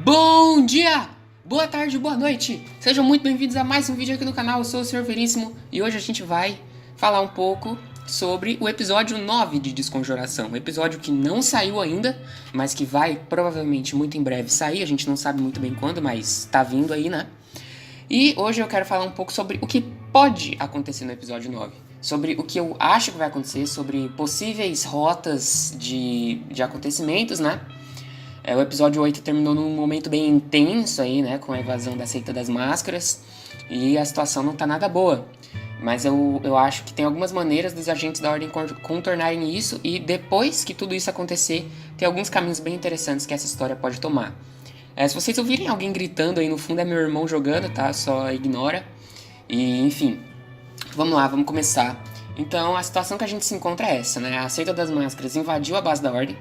Bom dia, boa tarde, boa noite. Sejam muito bem-vindos a mais um vídeo aqui no canal. Eu sou o Sr. Veríssimo e hoje a gente vai falar um pouco sobre o episódio 9 de Desconjuração. Um episódio que não saiu ainda, mas que vai provavelmente muito em breve sair. A gente não sabe muito bem quando, mas tá vindo aí, né? E hoje eu quero falar um pouco sobre o que pode acontecer no episódio 9. Sobre o que eu acho que vai acontecer, sobre possíveis rotas de acontecimentos, né? O episódio 8 terminou num momento bem intenso aí, né? Com a invasão da Seita das Máscaras. E a situação não tá nada boa. Mas eu acho que tem algumas maneiras dos agentes da Ordem contornarem isso. E depois que tudo isso acontecer, tem alguns caminhos bem interessantes que essa história pode tomar. Se vocês ouvirem alguém gritando aí no fundo, é meu irmão jogando, tá? Só ignora. E, enfim, vamos lá, vamos começar. Então, a situação que a gente se encontra é essa, né? A Seita das Máscaras invadiu a base da Ordem.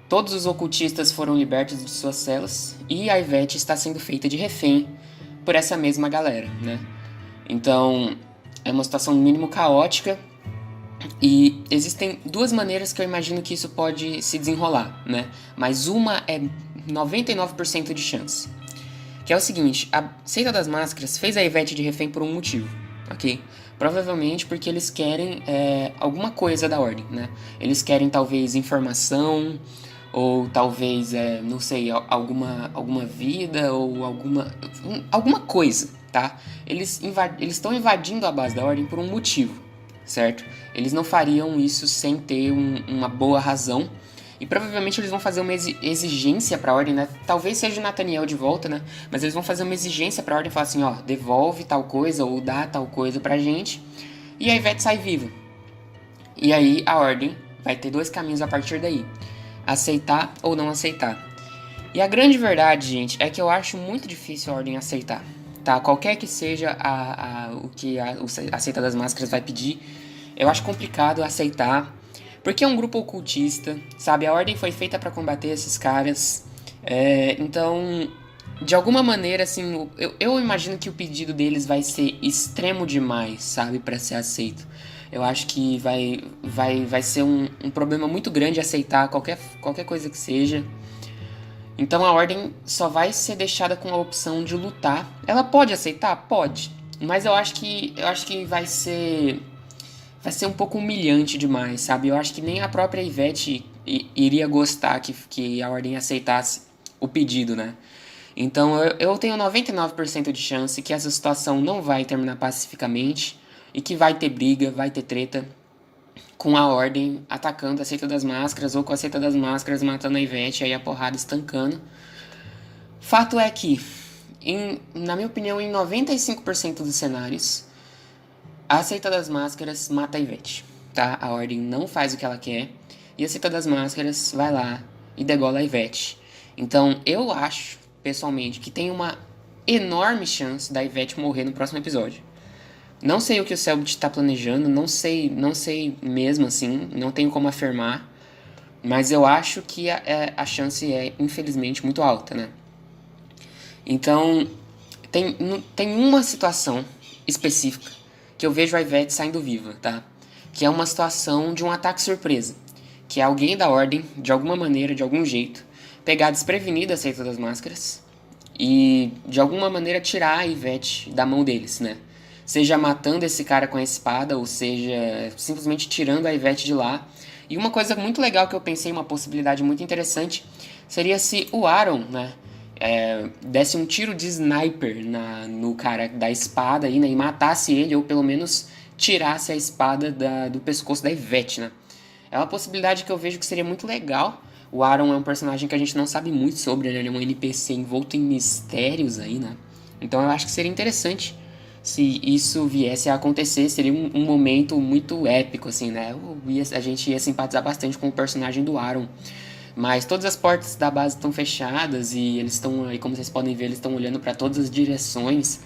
Todos os ocultistas foram libertos de suas celas e a Ivete está sendo feita de refém por essa mesma galera, né? Então, é uma situação no mínimo caótica e existem duas maneiras que eu imagino que isso pode se desenrolar, né? Mas uma é 99% de chance. Que é o seguinte, a Seita das Máscaras fez a Ivete de refém por um motivo, ok? Provavelmente porque eles querem alguma coisa da Ordem, né? Eles querem talvez informação, ou talvez, não sei, alguma vida, ou alguma coisa, tá? Eles estão invadindo a base da Ordem por um motivo, certo? Eles não fariam isso sem ter uma boa razão. E provavelmente eles vão fazer uma exigência pra Ordem, né? Talvez seja o Nathaniel de volta, né? Mas eles vão fazer uma exigência pra Ordem e falar assim, ó, devolve tal coisa ou dá tal coisa pra gente. E a Ivete sai viva. E aí a Ordem vai ter dois caminhos a partir daí. Aceitar ou não aceitar. E a grande verdade, gente, é que eu acho muito difícil a Ordem aceitar, tá? Qualquer que seja o que a Seita das Máscaras vai pedir, eu acho complicado aceitar. Porque é um grupo ocultista, sabe? A Ordem foi feita pra combater esses caras. Então, de alguma maneira, assim, eu imagino que o pedido deles vai ser extremo demais, sabe? Pra ser aceito. Eu acho que vai ser um problema muito grande aceitar qualquer coisa que seja. Então a Ordem só vai ser deixada com a opção de lutar. Ela pode aceitar? Pode. Mas eu acho que vai ser um pouco humilhante demais, sabe? Eu acho que nem a própria Ivete iria gostar que a Ordem aceitasse o pedido, né? Então eu tenho 99% de chance que essa situação não vai terminar pacificamente e que vai ter briga, vai ter treta com a Ordem atacando a Seita das Máscaras ou com a Seita das Máscaras matando a Ivete, aí a porrada estancando. Fato é que, na minha opinião, em 95% dos cenários, a Seita das Máscaras mata a Ivete, tá? A Ordem não faz o que ela quer e a Seita das Máscaras vai lá e degola a Ivete. Então, eu acho, pessoalmente, que tem uma enorme chance da Ivete morrer no próximo episódio. Não sei o que o Selbit está planejando, não sei mesmo assim, não tenho como afirmar, mas eu acho que a chance é, infelizmente, muito alta, né? Então, tem uma situação específica que eu vejo a Ivete saindo viva, tá? Que é uma situação de um ataque surpresa, que é alguém da Ordem, de alguma maneira, de algum jeito, pegar desprevenida a Seita das Máscaras e, de alguma maneira, tirar a Ivete da mão deles, né? Seja matando esse cara com a espada, ou seja, simplesmente tirando a Ivete de lá. E uma coisa muito legal que eu pensei, uma possibilidade muito interessante, seria se o Aaron, né, desse um tiro de sniper no cara da espada aí, né, e matasse ele, ou pelo menos tirasse a espada do pescoço da Ivete, né. É uma possibilidade que eu vejo que seria muito legal. O Aaron é um personagem que a gente não sabe muito sobre, ele é um NPC envolto em mistérios aí, né. Então eu acho que seria interessante se isso viesse a acontecer. Seria um momento muito épico, assim, né? A gente ia simpatizar bastante com o personagem do Aaron. Mas todas as portas da base estão fechadas e eles estão aí, como vocês podem ver, eles estão olhando para todas as direções.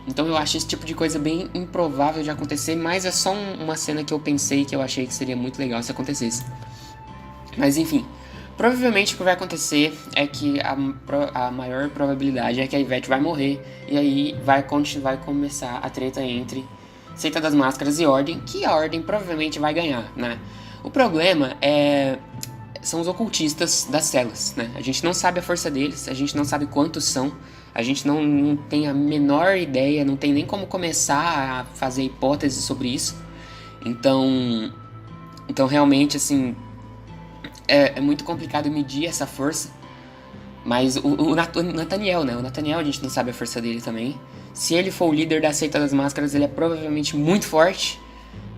Então eu acho esse tipo de coisa bem improvável de acontecer, mas é só uma cena que eu pensei que eu achei que seria muito legal se acontecesse. Mas enfim, provavelmente o que vai acontecer é que a maior probabilidade é que a Ivete vai morrer. E aí vai começar a treta entre Seita das Máscaras e Ordem, que a Ordem provavelmente vai ganhar, né? O problema é são os ocultistas das celas, né? A gente não sabe a força deles, a gente não sabe quantos são, a gente não tem a menor ideia, não tem nem como começar a fazer hipóteses sobre isso. Então realmente, assim, é muito complicado medir essa força. Mas o Nathaniel, né? O Nathaniel, a gente não sabe a força dele também. Se ele for o líder da seita das máscaras, ele é provavelmente muito forte,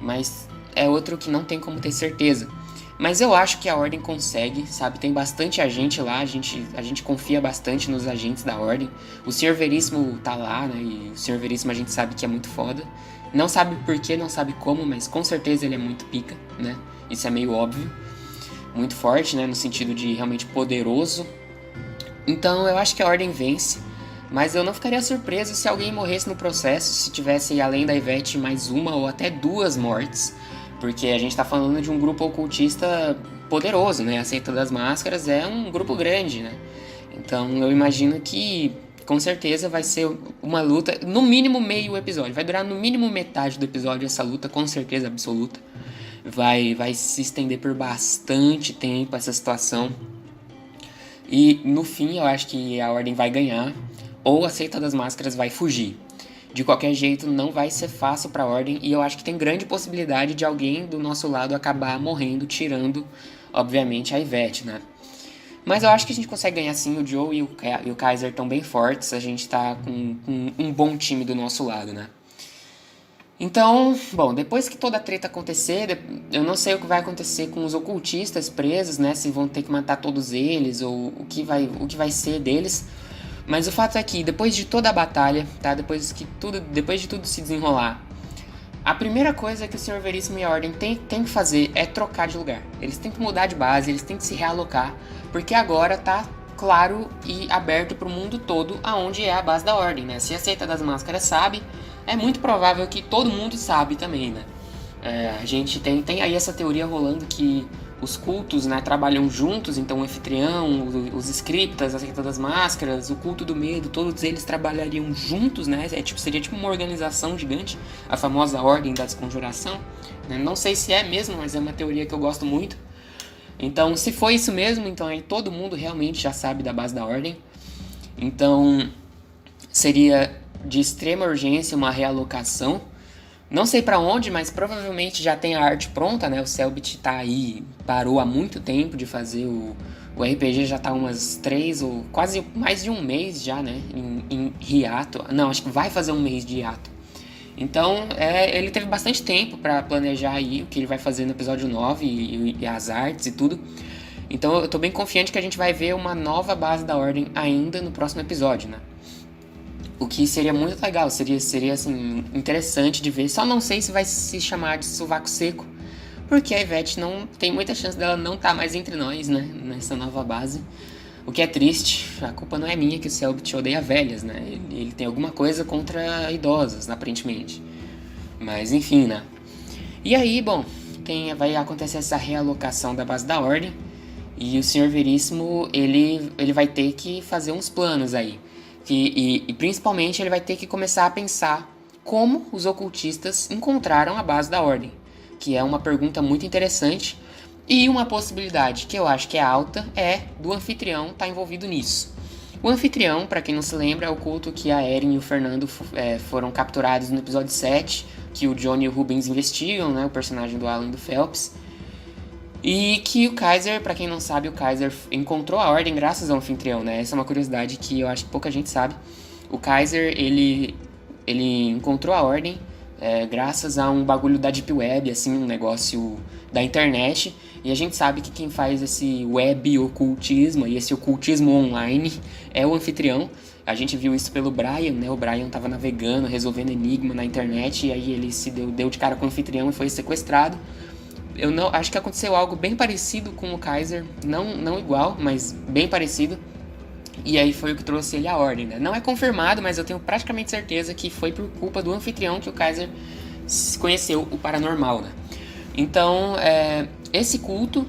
mas é outro que não tem como ter certeza. Mas eu acho que a Ordem consegue, sabe? Tem bastante agente lá, a gente confia bastante nos agentes da Ordem. O Sr. Veríssimo tá lá, né? E o Sr. Veríssimo a gente sabe que é muito foda. Não sabe porquê, não sabe como, mas com certeza ele é muito pica, né? Isso é meio óbvio. Muito forte, né? No sentido de realmente poderoso. Então eu acho que a Ordem vence, mas eu não ficaria surpreso se alguém morresse no processo, se tivesse além da Yvette mais uma ou até duas mortes, porque a gente tá falando de um grupo ocultista poderoso, né? A Seita das Máscaras é um grupo grande, né? Então eu imagino que com certeza vai ser uma luta, no mínimo meio episódio, vai durar no mínimo metade do episódio essa luta, com certeza absoluta. Vai se estender por bastante tempo essa situação. E no fim eu acho que a Ordem vai ganhar, ou a Seita das Máscaras vai fugir. De qualquer jeito não vai ser fácil pra Ordem, e eu acho que tem grande possibilidade de alguém do nosso lado acabar morrendo, tirando, obviamente, a Yvette, né? Mas eu acho que a gente consegue ganhar sim, o Joe e o Kaiser estão bem fortes, a gente tá com um bom time do nosso lado, né? Então, bom, depois que toda a treta acontecer, eu não sei o que vai acontecer com os ocultistas presos, né? Se vão ter que matar todos eles ou o que vai ser deles. Mas o fato é que depois de toda a batalha, tá? Depois de tudo se desenrolar, a primeira coisa que o Sr. Veríssimo e a Ordem tem que fazer é trocar de lugar. Eles têm que mudar de base, eles têm que se realocar, porque agora tá claro e aberto para o mundo todo aonde é a base da Ordem, né? Se a Seita das Máscaras sabe, é muito provável que todo mundo sabe também, né? A gente tem aí essa teoria rolando que os cultos, né, trabalham juntos, então o anfitrião, os scriptas, a Seita das Máscaras, o culto do medo, todos eles trabalhariam juntos, né? Seria tipo uma organização gigante, a famosa Ordem da Desconjuração, né? Não sei se é mesmo, mas é uma teoria que eu gosto muito. Então, se for isso mesmo, então aí todo mundo realmente já sabe da base da Ordem. Então, seria de extrema urgência uma realocação. Não sei pra onde, mas provavelmente já tem a arte pronta, né? O Selbit tá aí, parou há muito tempo de fazer o RPG, já tá umas 3 ou quase mais de um mês já, né? Em hiato. Não, acho que vai fazer um mês de hiato. Então, ele teve bastante tempo pra planejar aí o que ele vai fazer no episódio 9 e as artes e tudo. Então, eu tô bem confiante que a gente vai ver uma nova base da Ordem ainda no próximo episódio, né? O que seria muito legal, seria assim, interessante de ver. Só não sei se vai se chamar de Sovaco Seco, porque a Yvette não tem muita chance dela não estar mais entre nós, né? Nessa nova base. O que é triste, a culpa não é minha que o Selbit odeia velhas, né? Ele tem alguma coisa contra idosas, aparentemente. Mas enfim, né? E aí, bom, vai acontecer essa realocação da base da Ordem. E o Sr. Veríssimo, ele vai ter que fazer uns planos aí. E principalmente ele vai ter que começar a pensar como os ocultistas encontraram a base da Ordem. Que é uma pergunta muito interessante. E uma possibilidade que eu acho que é alta é do anfitrião estar envolvido nisso. O anfitrião, para quem não se lembra, é o culto que a Erin e o Fernando foram capturados no episódio 7, que o Johnny e o Rubens investigam, né, o personagem do Alan e do Phelps. E que o Kaiser, para quem não sabe, o Kaiser encontrou a Ordem graças ao anfitrião, né? Essa é uma curiosidade que eu acho que pouca gente sabe. O Kaiser, ele encontrou a Ordem graças a um bagulho da Deep Web, assim, um negócio da internet. E a gente sabe que quem faz esse web ocultismo e esse ocultismo online é o anfitrião. A gente viu isso pelo Brian, né? O Brian tava navegando, resolvendo enigma na internet, e aí ele se deu de cara com o anfitrião e foi sequestrado. Eu não acho que aconteceu algo bem parecido com o Kaiser, não igual, mas bem parecido. E aí foi o que trouxe ele à Ordem, né? Não é confirmado, mas eu tenho praticamente certeza que foi por culpa do anfitrião que o Kaiser conheceu o paranormal, né? Então, esse culto,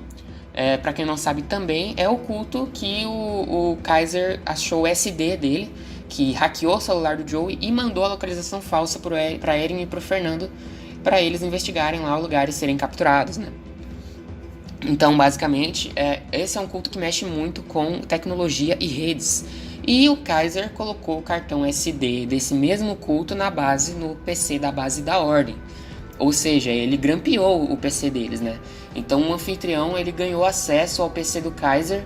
pra quem não sabe também, é o culto que o Kaiser achou o SD dele, que hackeou o celular do Joey e mandou a localização falsa pra Erin e pro Fernando, para eles investigarem lá o lugar e serem capturados, né? Então, basicamente, esse é um culto que mexe muito com tecnologia e redes. E o Kaiser colocou o cartão SD desse mesmo culto no PC da base da Ordem. Ou seja, ele grampeou o PC deles, né? Então o anfitrião ele ganhou acesso ao PC do Kaiser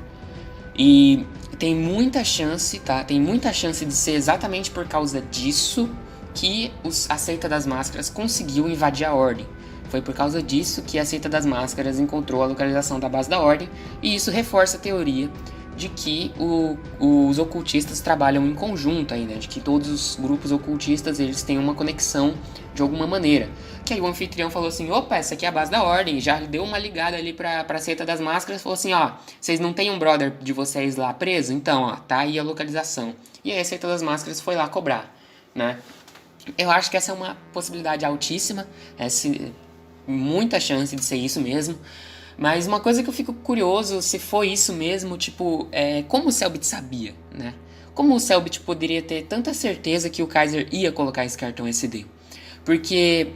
e tem muita chance, tá? Tem muita chance de ser exatamente por causa disso que a Seita das Máscaras conseguiu invadir a Ordem. Foi por causa disso que a Seita das Máscaras encontrou a localização da base da Ordem, e isso reforça a teoria de que os ocultistas trabalham em conjunto ainda, de que todos os grupos ocultistas eles têm uma conexão de alguma maneira. Que aí o anfitrião falou assim, opa, essa aqui é a base da Ordem, já deu uma ligada ali pra Seita das Máscaras, falou assim, ó, vocês não tem um brother de vocês lá preso? Então, ó, tá aí a localização. E aí a Seita das Máscaras foi lá cobrar, né? Eu acho que essa é uma possibilidade altíssima, muita chance de ser isso mesmo. Mas uma coisa que eu fico curioso se foi isso mesmo, tipo, como o Selbit sabia, né? Como o Selbit poderia ter tanta certeza que o Kaiser ia colocar esse cartão SD? Porque,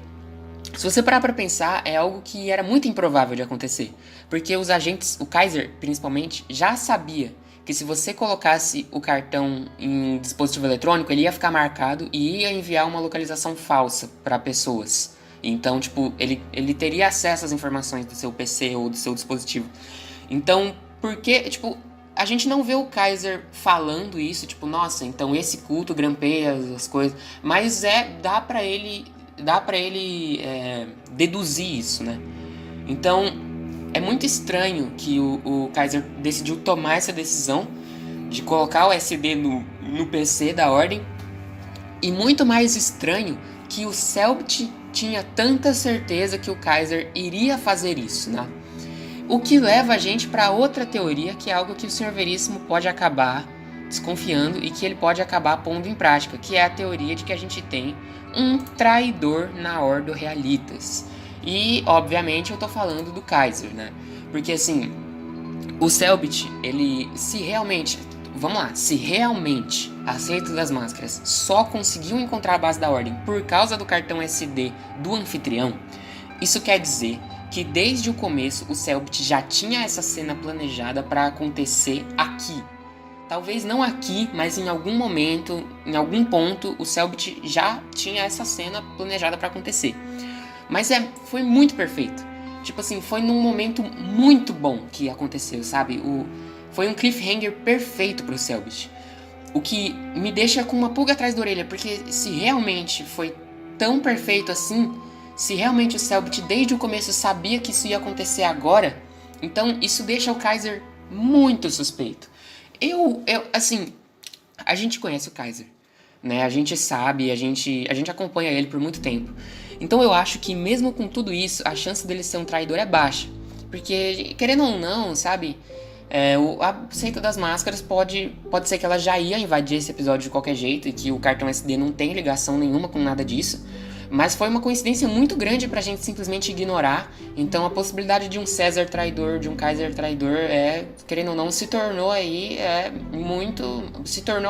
se você parar pra pensar, é algo que era muito improvável de acontecer. Porque os agentes, o Kaiser principalmente, já sabia que se você colocasse o cartão em um dispositivo eletrônico, ele ia ficar marcado e ia enviar uma localização falsa para pessoas. Então, tipo, ele teria acesso às informações do seu PC ou do seu dispositivo. Então, por que, tipo, a gente não vê o Kaiser falando isso, tipo, nossa, então esse culto grampeia as coisas, mas dá pra ele deduzir isso, né? Então, é muito estranho que o Kaiser decidiu tomar essa decisão de colocar o SD no PC da Ordem, e muito mais estranho que o Selbit tinha tanta certeza que o Kaiser iria fazer isso, né? O que leva a gente para outra teoria, que é algo que o Sr. Veríssimo pode acabar desconfiando e que ele pode acabar pondo em prática, que é a teoria de que a gente tem um traidor na Ordo Realitas. E, obviamente, eu tô falando do Kaiser, né? Porque, assim, o Selbit, se realmente a Seita das Máscaras só conseguiu encontrar a base da Ordem por causa do cartão SD do anfitrião, isso quer dizer que desde o começo o Selbit já tinha essa cena planejada para acontecer aqui. Talvez não aqui, mas em algum momento, em algum ponto, o Selbit já tinha essa cena planejada para acontecer. Mas foi muito perfeito. Tipo assim, foi num momento muito bom que aconteceu, sabe? Foi um cliffhanger perfeito pro Selbit. O que me deixa com uma pulga atrás da orelha, porque se realmente foi tão perfeito assim, se realmente o Selbit desde o começo sabia que isso ia acontecer agora, então isso deixa o Kaiser muito suspeito. Assim, a gente conhece o Kaiser, né? A gente sabe, a gente acompanha ele por muito tempo. Então eu acho que mesmo com tudo isso, a chance dele ser um traidor é baixa. Porque, querendo ou não, sabe? A Seita das Máscaras pode ser que ela já ia invadir esse episódio de qualquer jeito e que o cartão SD não tem ligação nenhuma com nada disso. Mas foi uma coincidência muito grande pra gente simplesmente ignorar. Então a possibilidade de um César traidor, de um Kaiser traidor, querendo ou não, se tornou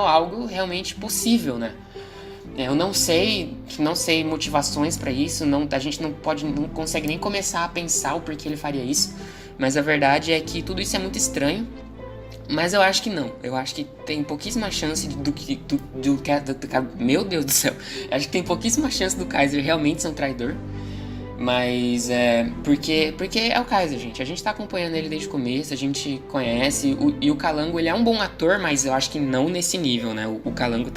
algo realmente possível, né? Eu não sei motivações pra isso, a gente não consegue nem começar a pensar o porquê ele faria isso. Mas a verdade é que tudo isso é muito estranho. Mas eu acho que não. Eu acho que tem pouquíssima chance meu Deus do céu. Acho que tem pouquíssima chance do Kaiser realmente ser um traidor. Mas porque é o Kaiser, gente. A gente tá acompanhando ele desde o começo, a gente conhece. E o Calango, ele é um bom ator, mas eu acho que não nesse nível, né? O Calango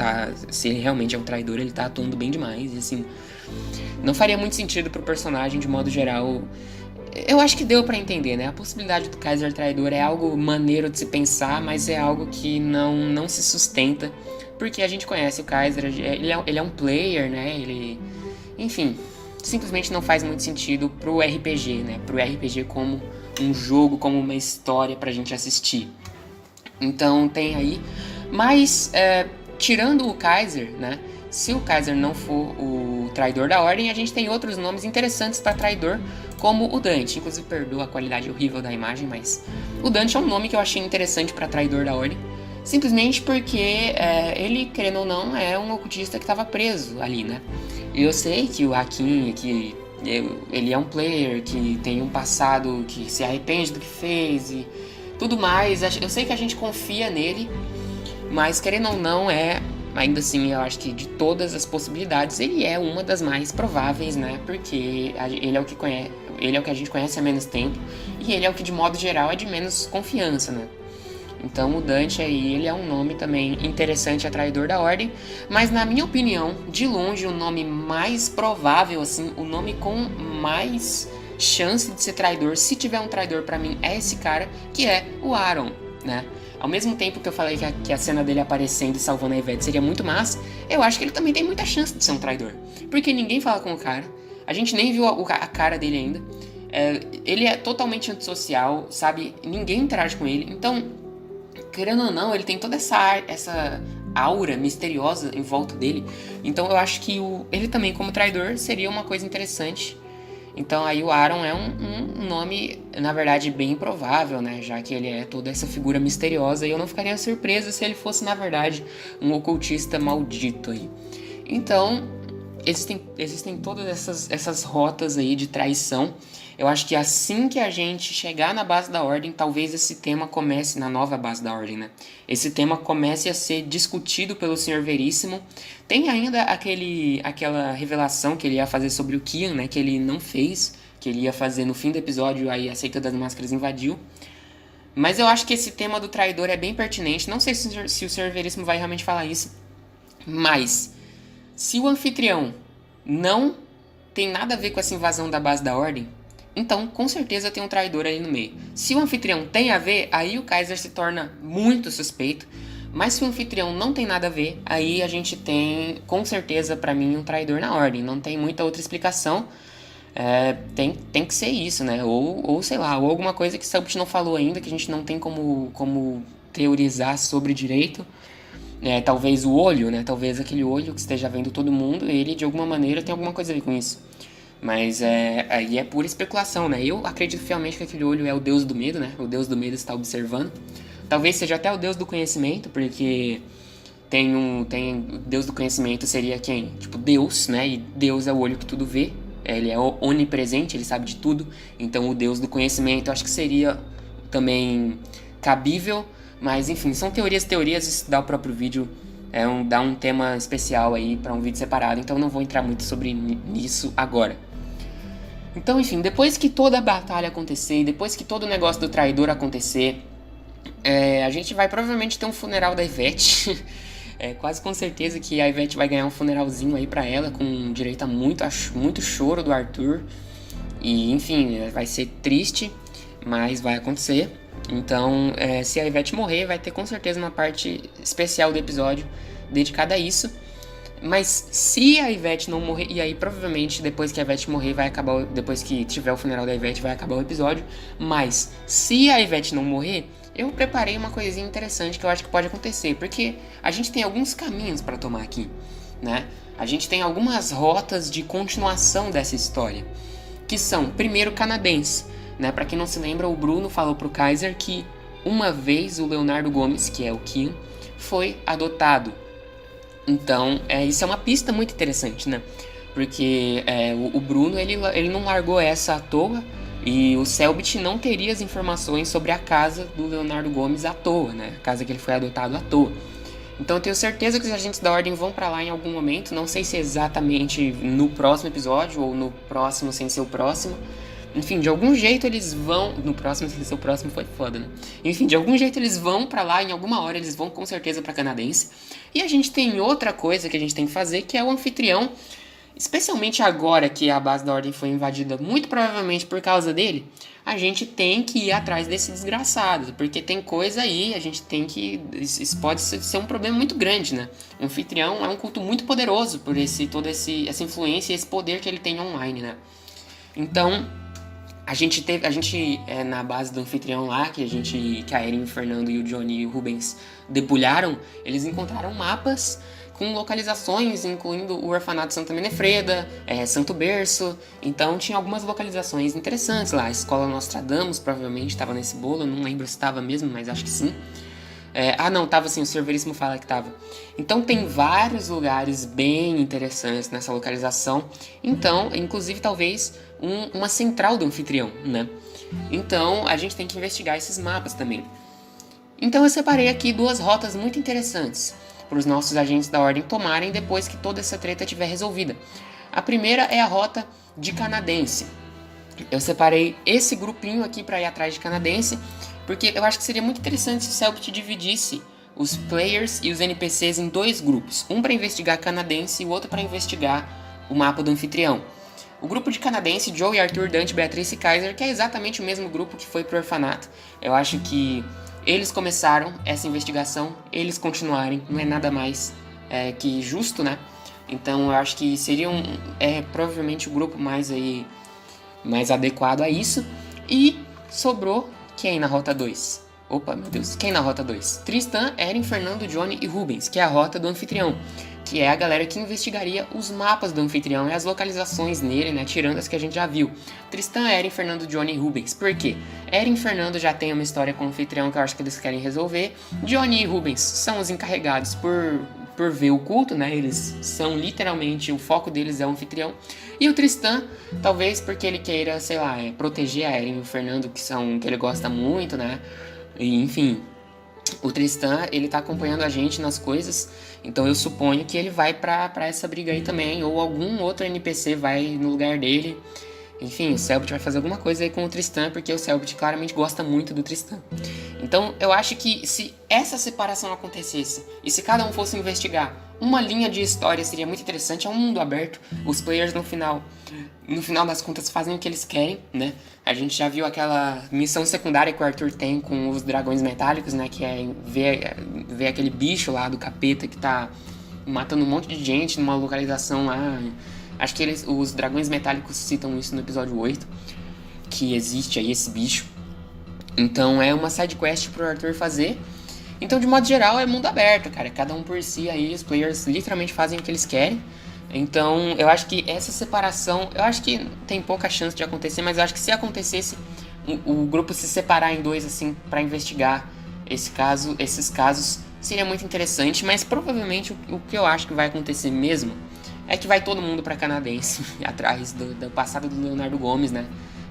se ele realmente é um traidor, ele tá atuando bem demais. E assim, não faria muito sentido pro personagem, de modo geral. Eu acho que deu pra entender, né? A possibilidade do Kaiser traidor é algo maneiro de se pensar, mas é algo que não se sustenta, porque a gente conhece o Kaiser, ele é um player, né? Enfim, simplesmente não faz muito sentido pro RPG, né? Pro RPG como um jogo, como uma história pra gente assistir. Então tem aí. Mas, tirando o Kaiser, né? Se o Kaiser não for o traidor da Ordem, a gente tem outros nomes interessantes para traidor, como o Dante. Inclusive, perdoa a qualidade horrível da imagem, mas o Dante é um nome que eu achei interessante para traidor da Ordem, simplesmente porque ele, querendo ou não, é um ocultista que estava preso ali, né? E eu sei que o Hakim, que ele é um player que tem um passado, que se arrepende do que fez e tudo mais. Eu sei que a gente confia nele, mas querendo ou não, ainda assim, eu acho que de todas as possibilidades, ele é uma das mais prováveis, né? Porque ele é o que conhece, ele é o que a gente conhece há menos tempo e ele é o que de modo geral é de menos confiança, né? Então o Dante aí, ele é um nome também interessante, atraidor da ordem, mas na minha opinião, de longe o nome mais provável, assim, o nome com mais chance de ser traidor, se tiver um traidor pra mim, é esse cara, que é o Aaron, né? Ao mesmo tempo que eu falei que a cena dele aparecendo e salvando a Yvette seria muito massa, eu acho que ele também tem muita chance de ser um traidor. Porque ninguém fala com o cara, a gente nem viu a cara dele ainda, ele é totalmente antissocial, sabe? Ninguém interage com ele, então, querendo ou não, ele tem toda essa aura misteriosa em volta dele. Então eu acho que ele também como traidor seria uma coisa interessante. Então aí o Aaron é um nome, na verdade, bem improvável, né? Já que ele é toda essa figura misteriosa. E eu não ficaria surpresa se ele fosse, na verdade, um ocultista maldito aí. Então, existem todas essas rotas aí de traição. Eu acho que assim que a gente chegar na base da ordem, talvez esse tema comece na nova base da ordem, né? Esse tema comece a ser discutido pelo Senhor Veríssimo. Tem ainda aquela revelação que ele ia fazer sobre o Kian, né? Que ele não fez, que ele ia fazer no fim do episódio, aí a Seita das Máscaras invadiu. Mas eu acho que esse tema do traidor é bem pertinente. Não sei se o Senhor Veríssimo vai realmente falar isso. Mas, se o anfitrião não tem nada a ver com essa invasão da base da ordem, então, com certeza tem um traidor ali no meio. Se o anfitrião tem a ver, aí o Kaiser se torna muito suspeito. Mas se o anfitrião não tem nada a ver, aí a gente tem, com certeza, pra mim, um traidor na ordem. Não tem muita outra explicação. Tem que ser isso, né? Ou sei lá, ou alguma coisa que Subbot não falou ainda, que a gente não tem como teorizar sobre direito. Talvez o olho, né? Talvez aquele olho que esteja vendo todo mundo, ele de alguma maneira tem alguma coisa a ver com isso. Mas aí é pura especulação, né? Eu acredito fielmente que aquele olho é o deus do medo, né? O deus do medo está observando. Talvez seja até o deus do conhecimento, porque o deus do conhecimento seria quem? Tipo, Deus, né? E Deus é o olho que tudo vê. Ele é onipresente, ele sabe de tudo. Então o deus do conhecimento eu acho que seria também cabível. Mas enfim, são teorias, isso dá o próprio vídeo. Dá um tema especial aí para um vídeo separado. Então não vou entrar muito sobre nisso agora. Então, enfim, depois que toda a batalha acontecer, depois que todo o negócio do traidor acontecer, a gente vai provavelmente ter um funeral da Yvette. Quase com certeza que a Yvette vai ganhar um funeralzinho aí pra ela, com direito a muito choro do Arthur. E, enfim, vai ser triste, mas vai acontecer. Então, se a Yvette morrer, vai ter com certeza uma parte especial do episódio dedicada a isso. Mas se a Yvette não morrer, e aí provavelmente depois que a Yvette morrer depois que tiver o funeral da Yvette vai acabar o episódio. Mas se a Yvette não morrer, eu preparei uma coisinha interessante que eu acho que pode acontecer, porque a gente tem alguns caminhos para tomar aqui, né? A gente tem algumas rotas de continuação dessa história, que são, primeiro, canadense, né? Para quem não se lembra, o Bruno falou pro Kaiser que uma vez o Leonardo Gomes, que é o Kian, foi adotado. Então, isso é uma pista muito interessante, né? Porque o Bruno, ele não largou essa à toa, e o Selbit não teria as informações sobre a casa do Leonardo Gomes à toa, né? A casa que ele foi adotado à toa. Então eu tenho certeza que os agentes da Ordem vão pra lá em algum momento, não sei se é exatamente no próximo episódio, ou no próximo sem ser o próximo. Enfim, de algum jeito eles vão... No próximo, sem ser o próximo, foi foda, né? Enfim, de algum jeito eles vão pra lá, em alguma hora eles vão com certeza pra Canadense. E a gente tem outra coisa que a gente tem que fazer, que é o anfitrião. Especialmente agora que a base da Ordem foi invadida, muito provavelmente por causa dele, a gente tem que ir atrás desse desgraçado, porque tem coisa aí, a gente tem que... Isso pode ser um problema muito grande, né? O anfitrião é um culto muito poderoso por toda essa influência e esse poder que ele tem online, né? Então... A gente na base do anfitrião lá, que a Erin, o Fernando e o Johnny e o Rubens debulharam, eles encontraram mapas com localizações, incluindo o Orfanato Santa Menefreda, Santo Berço. Então tinha algumas localizações interessantes lá. A Escola Nostradamus provavelmente estava nesse bolo, eu não lembro se estava mesmo, mas acho que sim. Não, tava sim, o Sr. Veríssimo fala que tava. Então tem vários lugares bem interessantes nessa localização. Então, inclusive, talvez uma central do anfitrião, né? Então, a gente tem que investigar esses mapas também. Então eu separei aqui 2 rotas muito interessantes para os nossos agentes da Ordem tomarem depois que toda essa treta estiver resolvida. A primeira é a rota de Canadense. Eu separei esse grupinho aqui para ir atrás de Canadense, porque eu acho que seria muito interessante se o Celpit dividisse os players e os NPCs em 2 grupos. Um para investigar Canadense e o outro para investigar o mapa do anfitrião. O grupo de Canadense, Joey, Arthur, Dante, Beatriz e Kaiser, que é exatamente o mesmo grupo que foi pro orfanato. Eu acho que eles começaram essa investigação, eles continuarem, não é nada mais que justo, né? Então eu acho que seria provavelmente o grupo mais adequado a isso. E sobrou quem na rota 2? Opa, meu Deus, quem na rota 2? Tristan, Eren, Fernando, Johnny e Rubens, que é a rota do anfitrião, que é a galera que investigaria os mapas do anfitrião e as localizações nele, né, tirando as que a gente já viu. Tristan, Eren, Fernando, Johnny e Rubens. Por quê? Eren e Fernando já tem uma história com o anfitrião que eu acho que eles querem resolver. Johnny e Rubens são os encarregados por ver o culto, né? Eles são literalmente, o foco deles é o anfitrião. E o Tristan, talvez porque ele queira, sei lá, proteger a Eren e o Fernando, que ele gosta muito, né? E, enfim, o Tristan, ele tá acompanhando a gente nas coisas, então eu suponho que ele vai pra essa briga aí também, ou algum outro NPC vai no lugar dele. Enfim, o Celpit vai fazer alguma coisa aí com o Tristan, porque o Celpit claramente gosta muito do Tristan. Então, eu acho que se essa separação acontecesse, e se cada um fosse investigar uma linha de história, seria muito interessante. É um mundo aberto, os players no final das contas fazem o que eles querem, né? A gente já viu aquela missão secundária que o Arthur tem com os dragões metálicos, né? Que é ver aquele bicho lá do capeta que tá matando um monte de gente numa localização lá. Acho que os dragões metálicos citam isso no episódio 8, que existe aí esse bicho. Então é uma side quest pro Arthur fazer. Então, de modo geral, é mundo aberto, cara. Cada um por si aí, os players literalmente fazem o que eles querem. Então, eu acho que essa separação, eu acho que tem pouca chance de acontecer, mas eu acho que se acontecesse, o grupo se separar em 2, assim, pra investigar esses casos, seria muito interessante. Mas provavelmente o que eu acho que vai acontecer mesmo é que vai todo mundo pra Canadense, atrás do passado do Leonardo Gomes, né?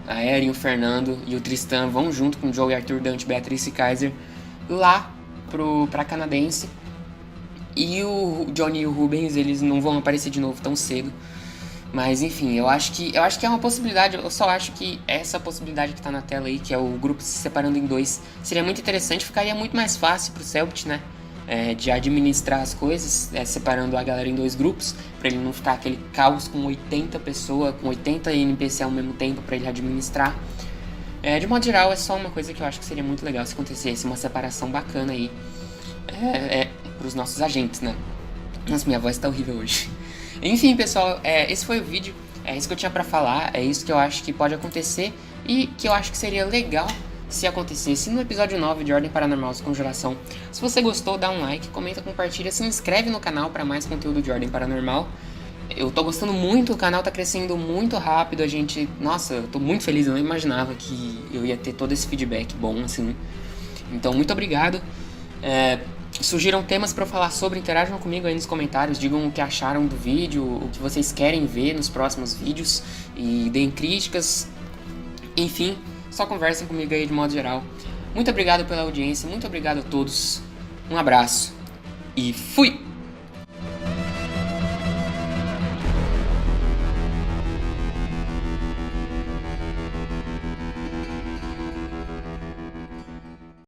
A Eren, o Fernando e o Tristan vão junto com o Joey, Arthur, Dante, Beatriz e Kaiser lá pra Canadense. E o Johnny e o Rubens, eles não vão aparecer de novo tão cedo. Mas enfim, eu acho que é uma possibilidade. Eu só acho que essa possibilidade que tá na tela aí, que é o grupo se separando em 2, seria muito interessante. Ficaria muito mais fácil pro Celpit, né? De administrar as coisas, separando a galera em 2 grupos, pra ele não ficar aquele caos com 80 pessoas, com 80 NPC ao mesmo tempo pra ele administrar. De modo geral, é só uma coisa que eu acho que seria muito legal se acontecesse, uma separação bacana aí pros nossos agentes, né? Nossa, minha voz tá horrível hoje. Enfim, pessoal, esse foi o vídeo, é isso que eu tinha pra falar, é isso que eu acho que pode acontecer e que eu acho que seria legal se acontecesse no episódio 9 de Ordem Paranormal Desconjuração. Se você gostou, dá um like, comenta, compartilha, se inscreve no canal para mais conteúdo de Ordem Paranormal. Eu tô gostando muito, o canal tá crescendo muito rápido, nossa, eu tô muito feliz, eu não imaginava que eu ia ter todo esse feedback bom, assim. Então, muito obrigado. Sugiram temas pra eu falar sobre, interajam comigo aí nos comentários, digam o que acharam do vídeo, o que vocês querem ver nos próximos vídeos e deem críticas, enfim. Só conversem comigo aí de modo geral. Muito obrigado pela audiência, muito obrigado a todos. Um abraço e fui!